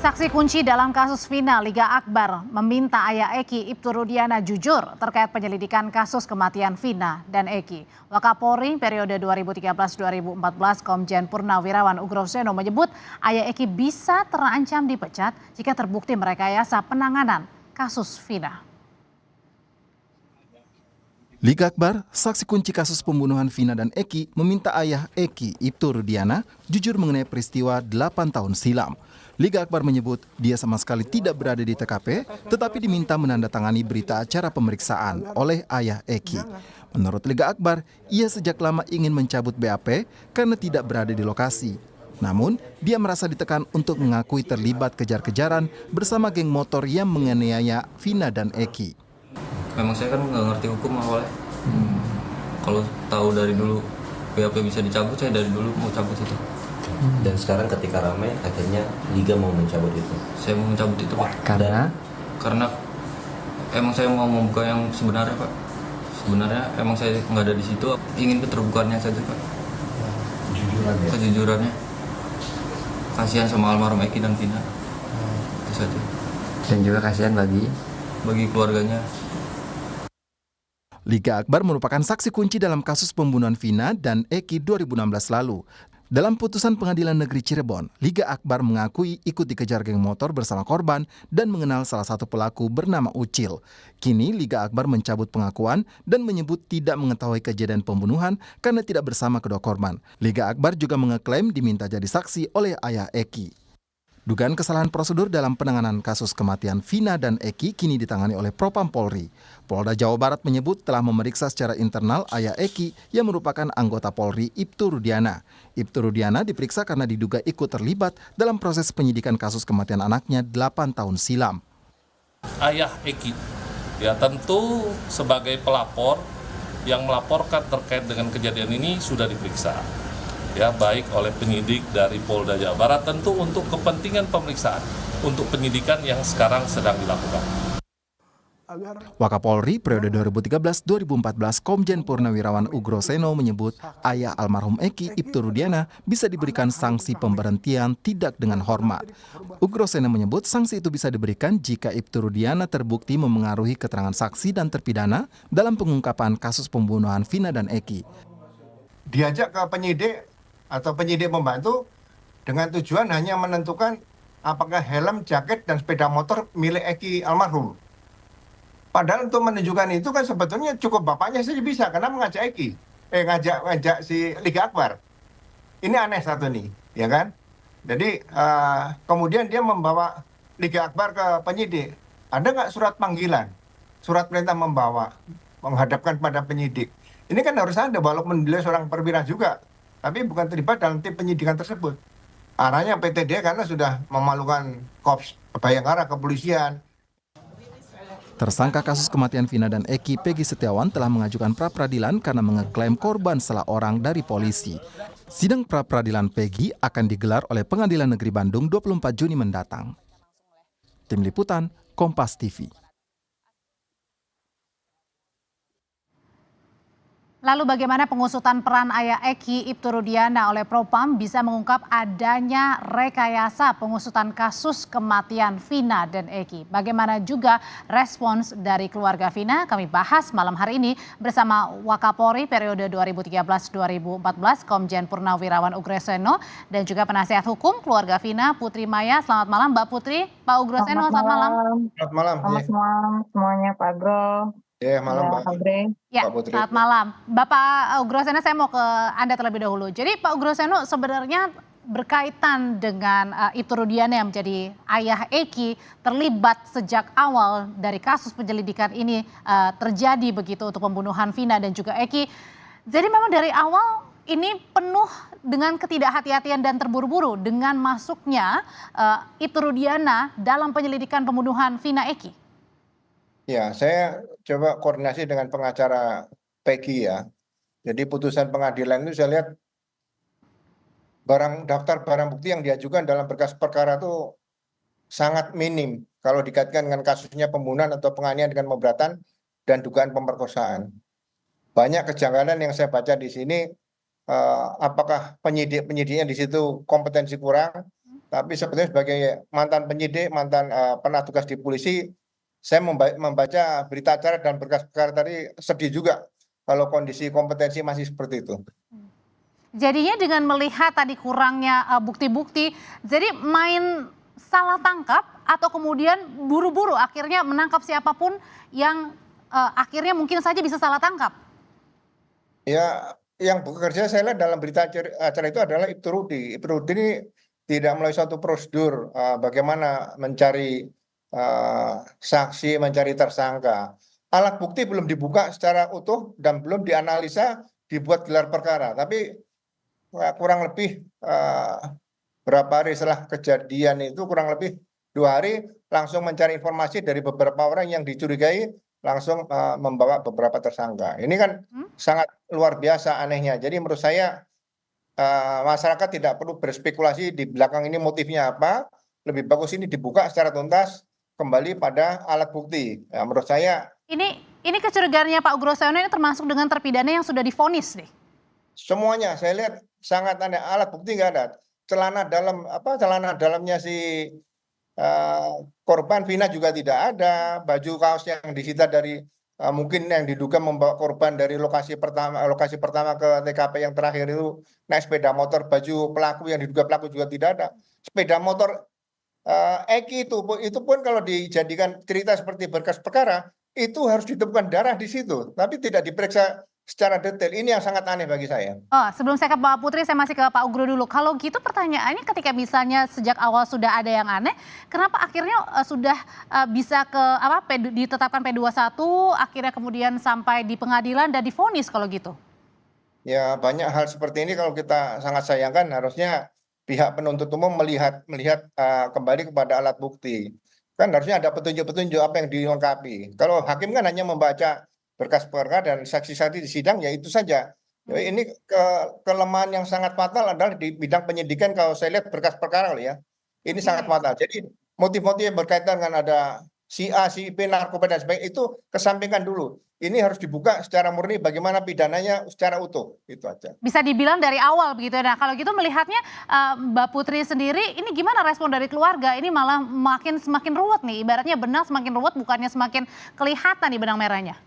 Saksi kunci dalam kasus Vina, Liga Akbar meminta ayah Eki Ibtu Rudiana jujur terkait penyelidikan kasus kematian Vina dan Eki. Wakapolri periode 2013-2014 Komjen Purnawirawan Ugroseno menyebut ayah Eki bisa terancam dipecat jika terbukti merekayasa penanganan kasus Vina. Liga Akbar, saksi kunci kasus pembunuhan Vina dan Eki, meminta ayah Eki Ibtu Rudiana jujur mengenai peristiwa 8 tahun silam. Liga Akbar menyebut dia sama sekali tidak berada di TKP, tetapi diminta menandatangani berita acara pemeriksaan oleh ayah Eki. Menurut Liga Akbar, ia sejak lama ingin mencabut BAP karena tidak berada di lokasi. Namun, dia merasa ditekan untuk mengakui terlibat kejar-kejaran bersama geng motor yang menganiaya Vina dan Eki. Memang saya kan nggak ngerti hukum awalnya. Kalau tahu dari dulu BAP bisa dicabut, saya dari dulu mau cabut itu. Dan sekarang ketika ramai, akhirnya Liga mau mencabut itu. Saya mau mencabut itu, Pak. Karena emang saya mau membuka yang sebenarnya, Pak. Sebenarnya emang saya nggak ada di situ, ingin keterbukaannya saja, Pak. Kejujurannya. Kasihan sama almarhum Eki dan Vina. Itu saja. Dan juga kasihan bagi keluarganya. Liga Akbar merupakan saksi kunci dalam kasus pembunuhan Vina dan Eki 2016 lalu. Dalam putusan Pengadilan Negeri Cirebon, Liga Akbar mengakui ikut dikejar geng motor bersama korban dan mengenal salah satu pelaku bernama Ucil. Kini Liga Akbar mencabut pengakuan dan menyebut tidak mengetahui kejadian pembunuhan karena tidak bersama kedua korban. Liga Akbar juga mengeklaim diminta jadi saksi oleh ayah Eki. Dugaan kesalahan prosedur dalam penanganan kasus kematian Vina dan Eki kini ditangani oleh Propam Polri. Polda Jawa Barat menyebut telah memeriksa secara internal ayah Eki yang merupakan anggota Polri Ibtu Rudiana. Ibtu Rudiana diperiksa karena diduga ikut terlibat dalam proses penyidikan kasus kematian anaknya 8 tahun silam. Ayah Eki, ya tentu sebagai pelapor yang melaporkan terkait dengan kejadian ini sudah diperiksa. Ya, baik oleh penyidik dari Polda Jawa Barat tentu untuk kepentingan pemeriksaan untuk penyidikan yang sekarang sedang dilakukan. Wakapolri periode 2013-2014 Komjen Purnawirawan Ugroseno menyebut ayah almarhum Eki Ibtu Rudiana bisa diberikan sanksi pemberhentian tidak dengan hormat. Ugroseno menyebut sanksi itu bisa diberikan jika Ibtu Rudiana terbukti memengaruhi keterangan saksi dan terpidana dalam pengungkapan kasus pembunuhan Vina dan Eki. Diajak ke penyidik atau penyidik membantu dengan tujuan hanya menentukan apakah helm, jaket, dan sepeda motor milik Eki almarhum. Padahal untuk menunjukkan itu kan sebetulnya cukup bapaknya saja bisa, karena mengajak Eki, ngajak si Liga Akbar. Ini aneh satu nih, ya kan? Jadi kemudian dia membawa Liga Akbar ke penyidik. Ada nggak surat panggilan, surat perintah membawa, menghadapkan pada penyidik? Ini kan harus ada, walaupun beliau seorang perwira juga, tapi bukan terlibat dalam tim penyidikan tersebut. Arahnya PTD karena sudah memalukan Korps Bayangkara, kepolisian. Tersangka kasus kematian Vina dan Eki, Peggy Setiawan, telah mengajukan pra-peradilan karena mengeklaim korban salah orang dari polisi. Sidang pra-peradilan Peggy akan digelar oleh Pengadilan Negeri Bandung 24 Juni mendatang. Tim Liputan, Kompas TV. Lalu bagaimana pengusutan peran ayah Eki Ibtu Rudiana oleh Propam bisa mengungkap adanya rekayasa pengusutan kasus kematian Vina dan Eki? Bagaimana juga respons dari keluarga Vina? Kami bahas malam hari ini bersama Wakapolri periode 2013-2014 Komjen Purnawirawan Ugroseno dan juga penasihat hukum keluarga Vina Putri Maya. Selamat malam Mbak Putri. Pak Ugroseno, selamat malam. Selamat malam. Selamat malam semuanya, Pak Agro. Ya, malam Mbak. Ya, selamat malam. Bapak Ugroseno, saya mau ke Anda terlebih dahulu. Jadi Pak Ugroseno sebenarnya berkaitan dengan Ibtu Rudiana yang menjadi ayah Eki terlibat sejak awal dari kasus penyelidikan ini terjadi begitu untuk pembunuhan Vina dan juga Eki. Jadi memang dari awal ini penuh dengan ketidakhati-hatian dan terburu-buru dengan masuknya Ibtu Rudiana dalam penyelidikan pembunuhan Vina Eki. Ya, saya coba koordinasi dengan pengacara Peggy ya. Jadi putusan pengadilan itu saya lihat daftar barang bukti yang diajukan dalam berkas perkara itu sangat minim kalau dikaitkan dengan kasusnya pembunuhan atau penganiayaan dengan memberatkan dan dugaan pemerkosaan. Banyak kejanggalan yang saya baca di sini, apakah penyidiknya di situ kompetensi kurang, Tapi sebetulnya sebagai mantan penyidik, mantan pernah tugas di polisi, saya membaca berita acara dan berkas perkara tadi sedih juga kalau kondisi kompetensi masih seperti itu. Jadinya dengan melihat tadi kurangnya bukti-bukti, jadi main salah tangkap atau kemudian buru-buru akhirnya menangkap siapapun yang akhirnya mungkin saja bisa salah tangkap. Ya, yang bekerja saya lihat dalam berita acara itu adalah Ibtu Rudi. Ibtu Rudi ini tidak melalui suatu prosedur bagaimana mencari saksi, mencari tersangka. Alat bukti belum dibuka secara utuh dan belum dianalisa, dibuat gelar perkara. Tapi kurang lebih berapa hari setelah kejadian itu, kurang lebih 2 hari, langsung mencari informasi dari beberapa orang yang dicurigai, langsung membawa beberapa tersangka. Ini kan sangat luar biasa anehnya. Jadi menurut saya masyarakat tidak perlu berspekulasi di belakang ini motifnya apa. Lebih bagus ini dibuka secara tuntas, kembali pada alat bukti. Ya, menurut saya Ini kecurigaannya Pak Ugrosono ini termasuk dengan terpidana yang sudah divonis nih. semuanya saya lihat sangat aneh. Alat bukti nggak ada. Celana dalamnya si korban Vina juga tidak ada. Baju kaos yang disita dari mungkin yang diduga membawa korban dari lokasi pertama ke TKP yang terakhir itu naik sepeda motor. Baju pelaku yang diduga pelaku juga tidak ada. Sepeda motor Eki itu pun kalau dijadikan cerita seperti berkas perkara itu harus ditemukan darah di situ, tapi tidak diperiksa secara detail. Ini yang sangat aneh bagi saya. Oh, sebelum saya ke Pak Putri, saya masih ke Pak Ugro dulu. Kalau gitu pertanyaannya ketika misalnya sejak awal sudah ada yang aneh, kenapa akhirnya sudah bisa ke ditetapkan P21, akhirnya kemudian sampai di pengadilan dan divonis kalau gitu? Ya, banyak hal seperti ini kalau kita sangat sayangkan, harusnya pihak penuntut umum melihat kembali kepada alat bukti. Kan harusnya ada petunjuk-petunjuk apa yang dilengkapi. Kalau hakim kan hanya membaca berkas perkara dan saksi-saksi di sidang, ya itu saja. Ini kelemahan yang sangat fatal adalah di bidang penyidikan. Kalau saya lihat berkas perkara ya, ini sangat fatal. Jadi motif-motif yang berkaitan dengan ada si A, si B, narkoba dan sebagainya itu kesampingkan dulu. Ini harus dibuka secara murni bagaimana pidananya secara utuh, itu aja. Bisa dibilang dari awal begitu. Nah, kalau gitu melihatnya Mbak Putri sendiri, ini gimana respon dari keluarga? Ini malah semakin ruwet nih. Ibaratnya benang semakin ruwet, bukannya semakin kelihatan nih benang merahnya.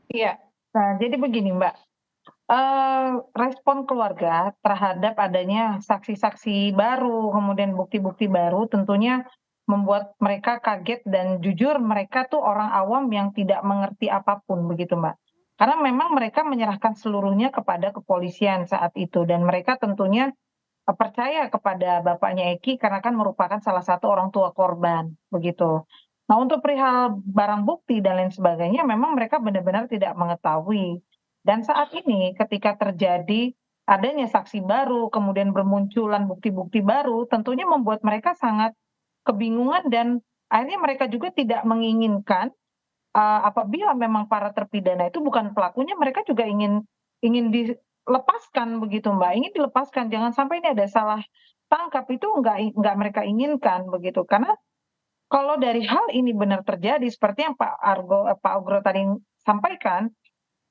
Iya, nah jadi begini Mbak, respon keluarga terhadap adanya saksi-saksi baru, kemudian bukti-bukti baru tentunya membuat mereka kaget dan jujur mereka tuh orang awam yang tidak mengerti apapun begitu Mbak. Karena memang mereka menyerahkan seluruhnya kepada kepolisian saat itu dan mereka tentunya percaya kepada bapaknya Eki karena kan merupakan salah satu orang tua korban begitu. Nah untuk perihal barang bukti dan lain sebagainya memang mereka benar-benar tidak mengetahui. Dan saat ini ketika terjadi adanya saksi baru kemudian bermunculan bukti-bukti baru tentunya membuat mereka sangat kebingungan dan akhirnya mereka juga tidak menginginkan apabila memang para terpidana itu bukan pelakunya, mereka juga ingin dilepaskan begitu Mbak, ingin dilepaskan, jangan sampai ini ada salah tangkap, itu nggak mereka inginkan begitu. Karena kalau dari hal ini benar terjadi seperti yang Pak Ugro tadi sampaikan,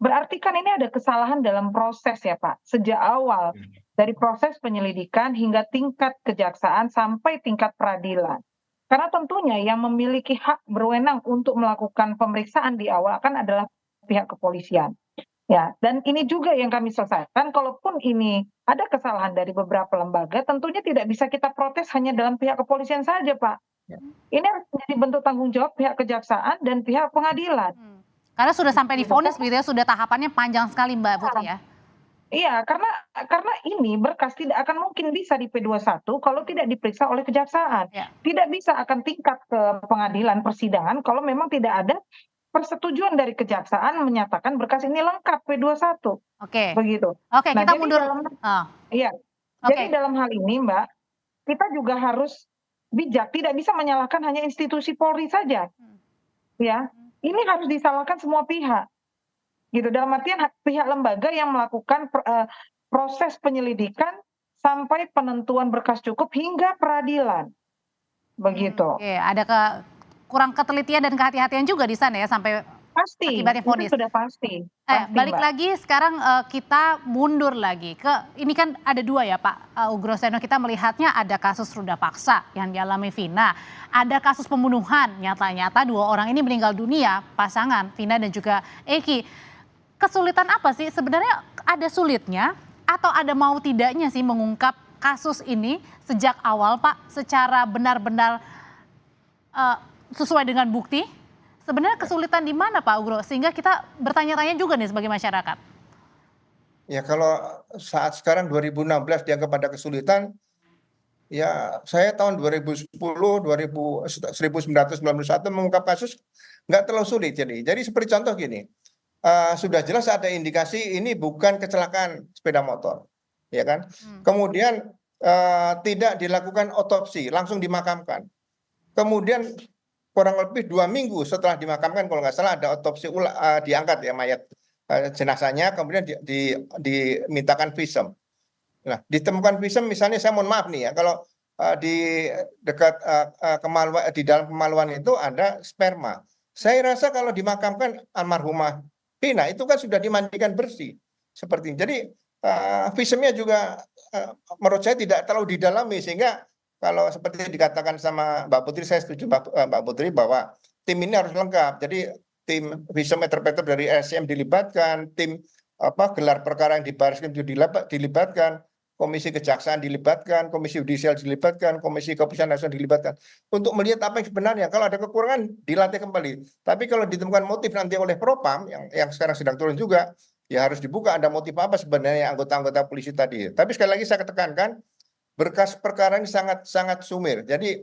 berarti kan ini ada kesalahan dalam proses ya Pak, sejak awal dari proses penyelidikan hingga tingkat kejaksaan sampai tingkat peradilan. Karena tentunya yang memiliki hak berwenang untuk melakukan pemeriksaan di awal kan adalah pihak kepolisian. Ya, dan ini juga yang kami selesaikan, kalaupun ini ada kesalahan dari beberapa lembaga, tentunya tidak bisa kita protes hanya dalam pihak kepolisian saja Pak. Ini harus menjadi bentuk tanggung jawab pihak kejaksaan dan pihak pengadilan. Karena sudah sampai divonis begitu ya, sudah tahapannya panjang sekali Mbak Putri ya. Iya, karena ini berkas tidak akan mungkin bisa di P21 kalau tidak diperiksa oleh kejaksaan. Ya. Tidak bisa akan tingkat ke pengadilan persidangan kalau memang tidak ada persetujuan dari kejaksaan menyatakan berkas ini lengkap P21. Oke. Begitu. Oke, Nah, kita jadi mundur. Iya. Oke. Jadi dalam hal ini Mbak, kita juga harus bijak, tidak bisa menyalahkan hanya institusi Polri saja. Ya, ini harus disalahkan semua pihak. Gitu, dalam artian pihak lembaga yang melakukan proses penyelidikan sampai penentuan berkas cukup hingga peradilan. Begitu. Oke, ada kurang ketelitian dan kehati-hatian juga di sana ya sampai Pasti, akibatnya itu vonis. sudah pasti. Pasti, Balik Mbak. lagi sekarang kita mundur lagi ke ini kan ada dua ya Pak Ugroseno, kita melihatnya ada kasus ruda paksa yang dialami Vina, ada kasus pembunuhan nyata-nyata 2 orang ini meninggal dunia, pasangan Vina dan juga Eki. Kesulitan apa sih sebenarnya, ada sulitnya atau ada mau tidaknya sih mengungkap kasus ini sejak awal Pak secara benar-benar sesuai dengan bukti? Sebenarnya kesulitan di mana Pak Ugro sehingga kita bertanya-tanya juga nih sebagai masyarakat? Ya kalau saat sekarang 2016 dianggap ada kesulitan, ya saya tahun 2010, 1991 mengungkap kasus nggak terlalu sulit. Jadi seperti contoh gini, sudah jelas ada indikasi ini bukan kecelakaan sepeda motor, ya kan? Kemudian tidak dilakukan otopsi, langsung dimakamkan. Kemudian kurang lebih 2 minggu setelah dimakamkan, kalau nggak salah ada otopsi diangkat ya mayat jenazahnya, kemudian dimintakan visum. Nah, ditemukan visum misalnya, saya mohon maaf nih ya, kalau di dekat kemaluan, di dalam kemaluan itu ada sperma. Saya rasa kalau dimakamkan almarhumah Vina itu kan sudah dimandikan bersih seperti ini. Jadi visumnya juga menurut saya tidak terlalu didalami, sehingga kalau seperti yang dikatakan sama Mbak Putri, saya setuju Mbak Putri bahwa tim ini harus lengkap. Jadi tim visum interpreter dari RSCM dilibatkan, tim gelar perkara yang di Barreskrim dilibatkan, komisi kejaksaan dilibatkan, komisi yudisial dilibatkan, komisi kepolisian nasional dilibatkan untuk melihat apa yang sebenarnya. Kalau ada kekurangan dilatih kembali. Tapi kalau ditemukan motif nanti oleh Propam yang sekarang sedang turun juga, ya harus dibuka ada motif apa sebenarnya anggota-anggota polisi tadi. Tapi sekali lagi saya tekankan, berkas perkara ini sangat sumir. Jadi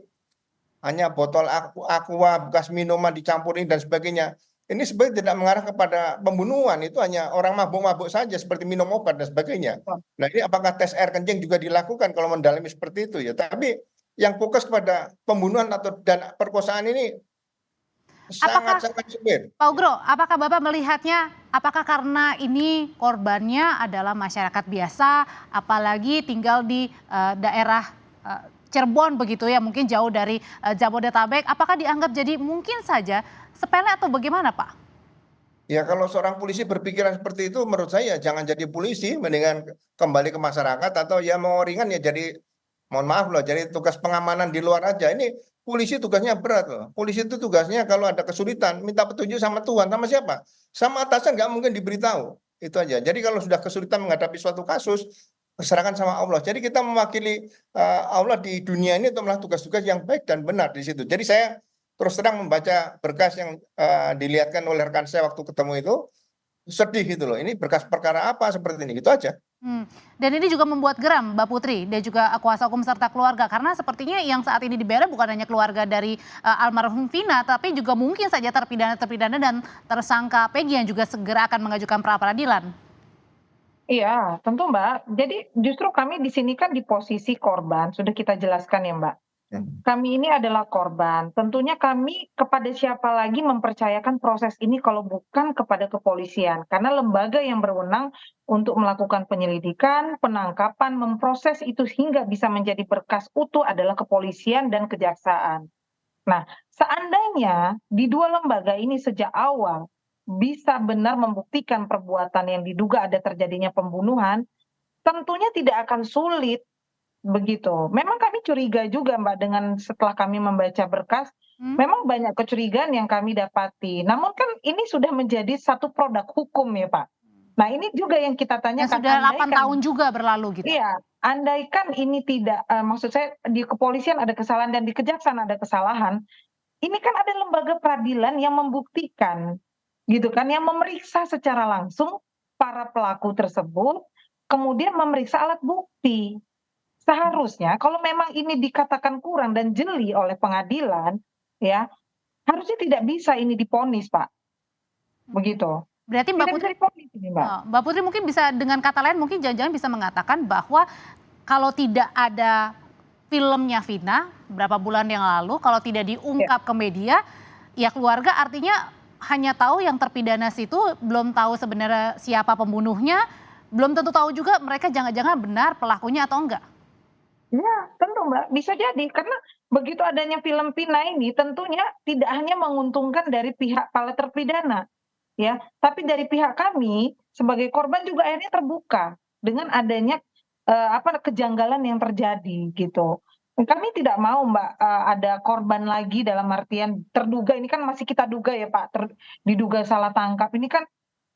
hanya botol aqua, bekas minuman dicampurin dan sebagainya. Ini sebenarnya tidak mengarah kepada pembunuhan, itu hanya orang mabuk-mabuk saja seperti minum obat dan sebagainya. Nah ini apakah tes air kencing juga dilakukan kalau mendalami seperti itu ya. Tapi yang fokus pada pembunuhan dan perkosaan ini sangat sumir. Pak Ugro, apakah Bapak melihatnya, apakah karena ini korbannya adalah masyarakat biasa, apalagi tinggal di daerah Cirebon begitu ya, mungkin jauh dari Jabodetabek, apakah dianggap jadi mungkin saja sepele atau bagaimana Pak? Ya kalau seorang polisi berpikiran seperti itu, menurut saya jangan jadi polisi, mendingan kembali ke masyarakat, atau ya mau ringan ya jadi, mohon maaf loh, jadi tugas pengamanan di luar aja. Ini polisi tugasnya berat loh. Polisi itu tugasnya kalau ada kesulitan minta petunjuk sama Tuhan, sama siapa? Sama atasan, nggak mungkin diberitahu. Itu aja. Jadi kalau sudah kesulitan menghadapi suatu kasus, serahkan sama Allah. Jadi kita mewakili Allah di dunia ini untuk melakukan tugas-tugas yang baik dan benar di situ. Jadi saya terus terang membaca berkas yang dilihatkan oleh rekan saya waktu ketemu itu, sedih gitu loh. Ini berkas perkara apa seperti ini, gitu aja. Dan ini juga membuat geram Mbak Putri dan juga kuasa hukum serta keluarga, karena sepertinya yang saat ini dibela bukan hanya keluarga dari almarhum Vina, tapi juga mungkin saja terpidana dan tersangka Peggy yang juga segera akan mengajukan pra peradilan. Iya, tentu Mbak. Jadi justru kami di sini kan di posisi korban, sudah kita jelaskan ya Mbak. Kami ini adalah korban. Tentunya kami kepada siapa lagi mempercayakan proses ini kalau bukan kepada kepolisian. Karena lembaga yang berwenang untuk melakukan penyelidikan, penangkapan, memproses itu hingga bisa menjadi berkas utuh adalah kepolisian dan kejaksaan. Nah, seandainya di 2 lembaga ini sejak awal bisa benar membuktikan perbuatan yang diduga ada terjadinya pembunuhan, tentunya tidak akan sulit begitu. Memang kami curiga juga Mbak dengan setelah kami membaca berkas, memang banyak kecurigaan yang kami dapati. Namun kan ini sudah menjadi satu produk hukum ya Pak. Nah ini juga yang kita tanyakan. Sudah 8 tahun juga berlalu gitu. Iya, andaikan ini tidak, maksud saya di kepolisian ada kesalahan dan di kejaksaan ada kesalahan, ini kan ada lembaga peradilan yang membuktikan gitu kan, yang memeriksa secara langsung para pelaku tersebut, kemudian memeriksa alat bukti. Seharusnya kalau memang ini dikatakan kurang dan jeli oleh pengadilan, ya harusnya tidak bisa ini divonis Pak. Begitu. Berarti Mbak Putri mungkin bisa dengan kata lain mungkin jangan-jangan bisa mengatakan bahwa kalau tidak ada filmnya Vina berapa bulan yang lalu, kalau tidak diungkap ke media, ya keluarga artinya hanya tahu yang terpidana situ, belum tahu sebenarnya siapa pembunuhnya, belum tentu tahu juga mereka jangan-jangan benar pelakunya atau enggak. Ya, tentu Mbak, bisa jadi karena begitu adanya film Vina ini tentunya tidak hanya menguntungkan dari pihak para terpidana, ya. Tapi dari pihak kami sebagai korban juga akhirnya terbuka dengan adanya kejanggalan yang terjadi gitu. Kami tidak mau Mbak ada korban lagi dalam artian terduga, ini kan masih kita duga ya Pak, diduga salah tangkap. Ini kan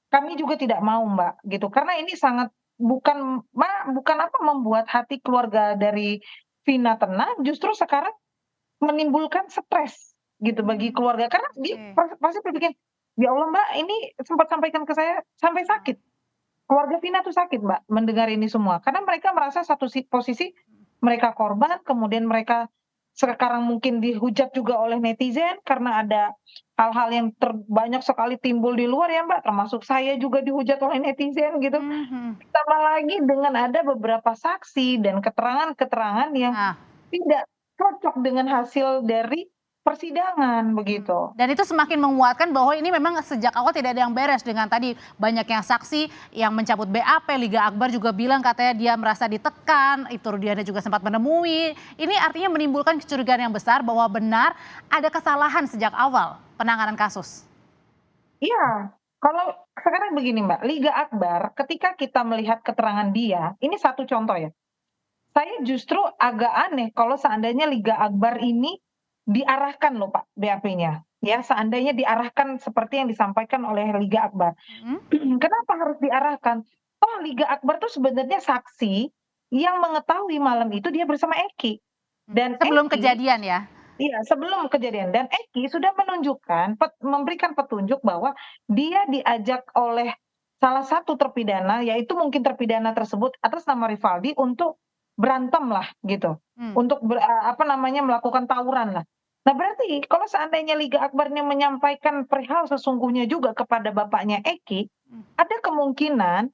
kami juga tidak mau Mbak gitu. Karena ini sangat bukan membuat hati keluarga dari Vina tenang, justru sekarang menimbulkan stres gitu bagi keluarga. Karena dia pasti berpikir, ya Allah Mbak, ini sempat sampaikan ke saya sampai sakit. Keluarga Vina tuh sakit Mbak mendengar ini semua. Karena mereka merasa satu posisi mereka korban, kemudian mereka sekarang mungkin dihujat juga oleh netizen karena ada hal-hal yang banyak sekali timbul di luar ya Mbak, termasuk saya juga dihujat oleh netizen gitu. Tambah lagi dengan ada beberapa saksi dan keterangan-keterangan yang tidak cocok dengan hasil dari persidangan begitu. Dan itu semakin menguatkan bahwa ini memang sejak awal tidak ada yang beres dengan tadi banyaknya saksi yang mencabut BAP. Liga Akbar juga bilang katanya dia merasa ditekan, itu Rudiana juga sempat menemui. Ini artinya menimbulkan kecurigaan yang besar bahwa benar ada kesalahan sejak awal penanganan kasus. Iya, kalau sekarang begini Mbak, Liga Akbar ketika kita melihat keterangan dia, ini satu contoh ya. Saya justru agak aneh kalau seandainya Liga Akbar ini diarahkan loh Pak BAP-nya. Ya, seandainya diarahkan seperti yang disampaikan oleh Liga Akbar. Kenapa harus diarahkan? Oh, Liga Akbar tuh sebenarnya saksi yang mengetahui malam itu dia bersama Eki. Dan sebelum kejadian ya? Iya, sebelum kejadian. Dan Eki sudah menunjukkan, memberikan petunjuk bahwa dia diajak oleh salah satu terpidana, yaitu mungkin terpidana tersebut atas nama Rivaldi untuk berantem lah gitu, untuk melakukan tawuran lah. Nah berarti kalau seandainya Liga Akbar ini menyampaikan perihal sesungguhnya juga kepada bapaknya Eki, ada kemungkinan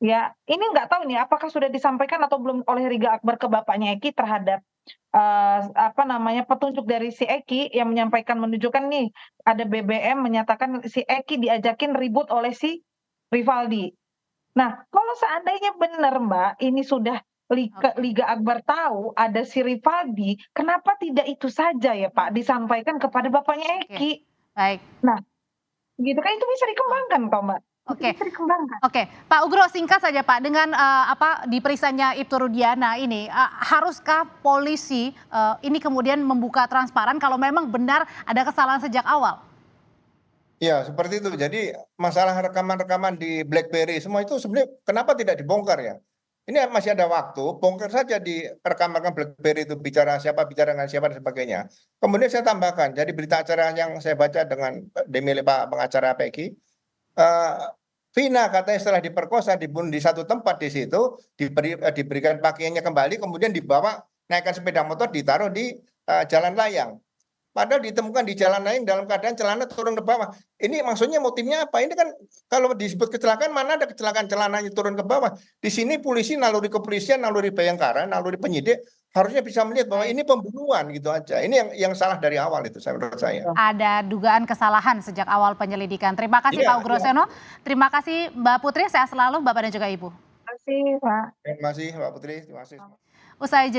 ya ini nggak tahu nih apakah sudah disampaikan atau belum oleh Liga Akbar ke bapaknya Eki terhadap petunjuk dari si Eki yang menyampaikan menunjukkan nih ada BBM menyatakan si Eki diajakin ribut oleh si Rivaldi. Nah kalau seandainya benar Mbak ini sudah Liga Akbar tahu ada si Rivaldi, kenapa tidak itu saja ya Pak disampaikan kepada bapaknya Eki? Baik. Nah, gitu kan itu bisa dikembangkan kok Mbak. Oke, Pak Ugro singkat saja Pak, dengan diperiksanya Ibtu Rudiana ini, haruskah polisi ini kemudian membuka transparan kalau memang benar ada kesalahan sejak awal? Ya, seperti itu. Jadi masalah rekaman-rekaman di BlackBerry semua itu sebenarnya kenapa tidak dibongkar ya? Ini masih ada waktu, bongkar saja di rekaman BlackBerry itu bicara dengan siapa dan sebagainya. Kemudian saya tambahkan, jadi berita acara yang saya baca dengan milik Pak pengacara Peggy, Vina katanya setelah diperkosa dibunuh di satu tempat di situ, diberikan pakaiannya kembali, kemudian dibawa naikkan sepeda motor ditaruh di jalan layang. Padahal ditemukan di jalan layang dalam keadaan celana turun ke bawah. Ini maksudnya motifnya apa? Ini kan kalau disebut kecelakaan, mana ada kecelakaan celananya turun ke bawah. Di sini polisi, naluri kepolisian, naluri Bayangkara, naluri penyidik harusnya bisa melihat bahwa ini pembunuhan gitu aja. Ini yang salah dari awal itu menurut saya. Ada dugaan kesalahan sejak awal penyelidikan. Terima kasih Pak Ugroseno. Terima kasih Mbak Putri, sehat selalu Bapak dan juga Ibu. Terima kasih Pak. Terima kasih Mbak Putri. Terima kasih. Usai